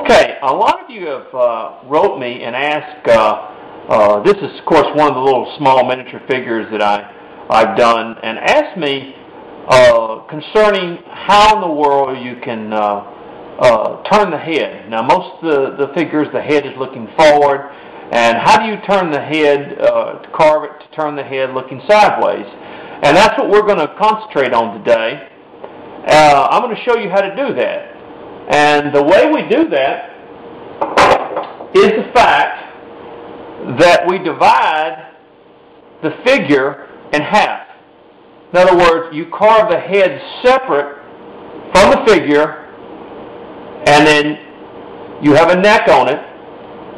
Okay, a lot of you have wrote me and asked, this is of course one of the little small miniature figures that I've done, and asked me concerning how in the world you can turn the head. Now most of the figures, the head is looking forward, and how do you turn the head, to carve it, to turn the head looking sideways? And that's what we're going to concentrate on today. I'm going to show you how to do that. And the way we do that is the fact that we divide the figure in half. In other words, you carve the head separate from the figure, and then you have a neck on it,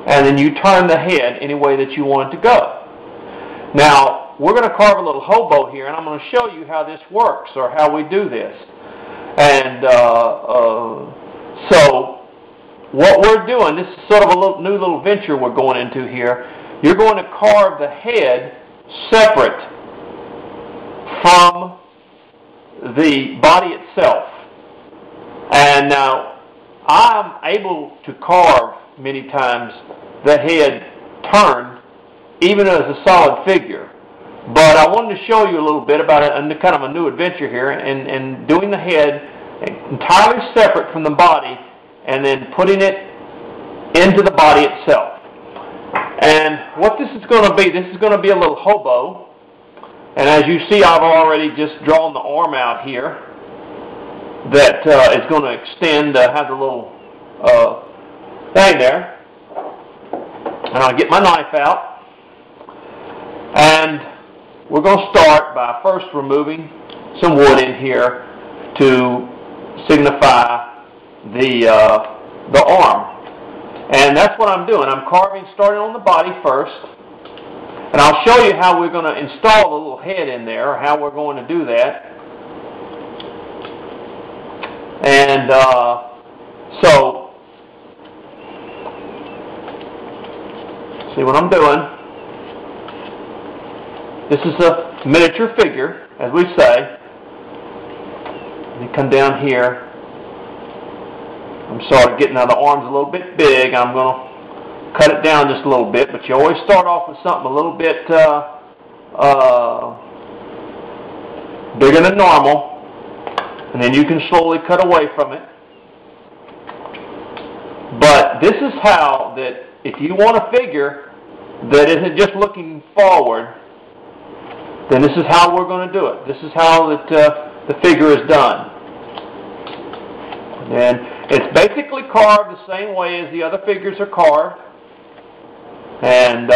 and then you turn the head any way that you want it to go. Now, we're going to carve a little hobo here, and I'm going to show you how this works, or how we do this. And so what we're doing, this is sort of a new little venture we're going into here. You're going to carve the head separate from the body itself. And now I'm able to carve many times the head turned even as a solid figure. But I wanted to show you a little bit about kind of a new adventure here and doing the head entirely separate from the body and then putting it into the body itself. And what this is going to be, this is going to be a little hobo. And as you see, I've already just drawn the arm out here that is going to extend, have the little thing there. And I'll get my knife out. And we're going to start by first removing some wood in here to signify the arm. And that's what I'm doing. I'm carving, starting on the body first. And I'll show you how we're going to install the little head in there, or how we're going to do that. And so, see what I'm doing. This is a miniature figure, as we say. Let me come down here. I'm sort of getting now the arms a little bit big. I'm going to cut it down just a little bit, but you always start off with something a little bit bigger than normal, and then you can slowly cut away from it. But this is how that if you want a figure that isn't just looking forward, then this is how we're going to do it. This is how the figure is done. And it's basically carved the same way as the other figures are carved. And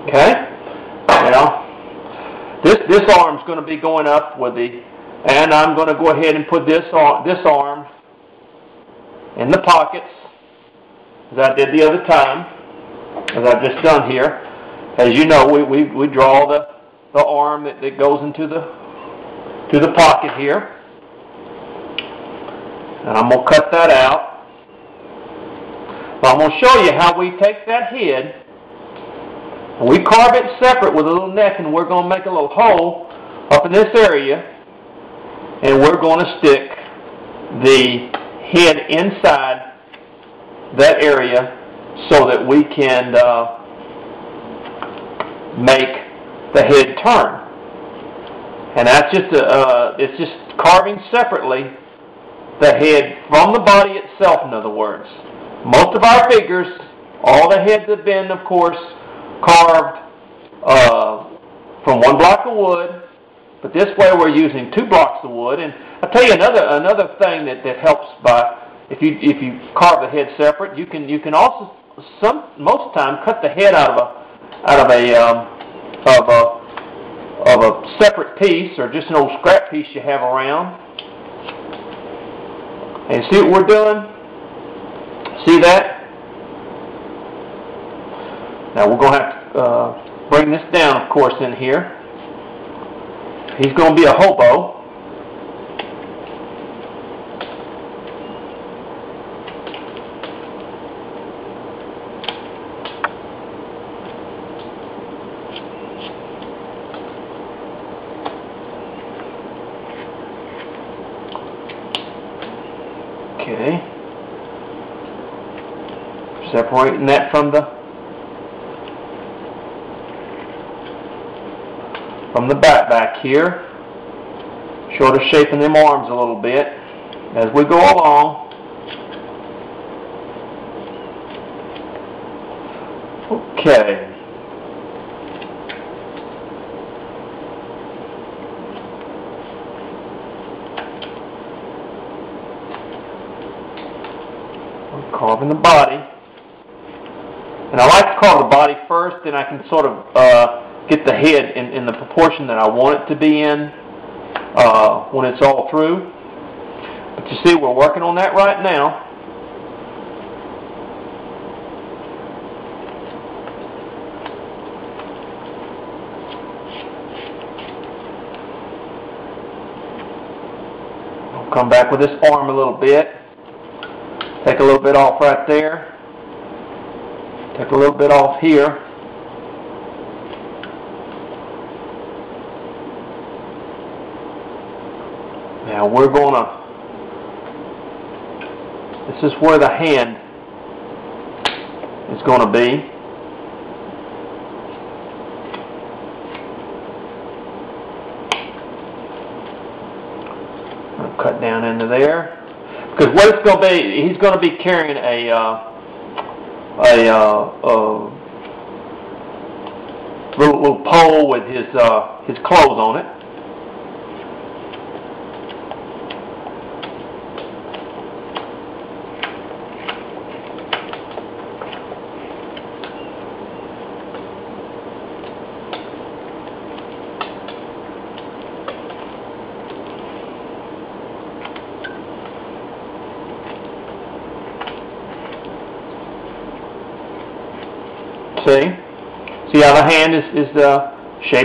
okay. Now this arm's going to be going up with the, and I'm going to go ahead and put this arm in the pockets, as I did the other time, as I've just done here. As you know, we draw the arm that goes into the pocket here. And I'm going to cut that out. But I'm going to show you how we take that head and we carve it separate with a little neck, and we're going to make a little hole up in this area, and we're going to stick the head inside that area so that we can make the head turn. And that's just it's just carving separately the head from the body itself, in other words. Most of our figures, all the heads have been, of course, carved from one block of wood, but this way we're using 2 blocks of wood. And I'll tell you another thing that helps by, if you carve the head separate, you can also most of the time cut the head out of a separate piece, or just an old scrap piece you have around. And see what we're doing? See that? Now we're going to have to bring this down, of course, in here. He's going to be a hobo. Okay. Separating that from the back here. Sort of shaping them arms a little bit as we go along. Okay. I'm carving the body. And I like to carve the body first, then I can sort of get the head in the proportion that I want it to be in when it's all through. But you see, we're working on that right now. I'll come back with this arm a little bit. Take a little bit off right there. Take a little bit off here. Now we're going to, this is where the hand is going to be. I'll cut down into there. Because what it's going to be, he's going to be carrying a little pole with his clothes on it. See how the hand is shaped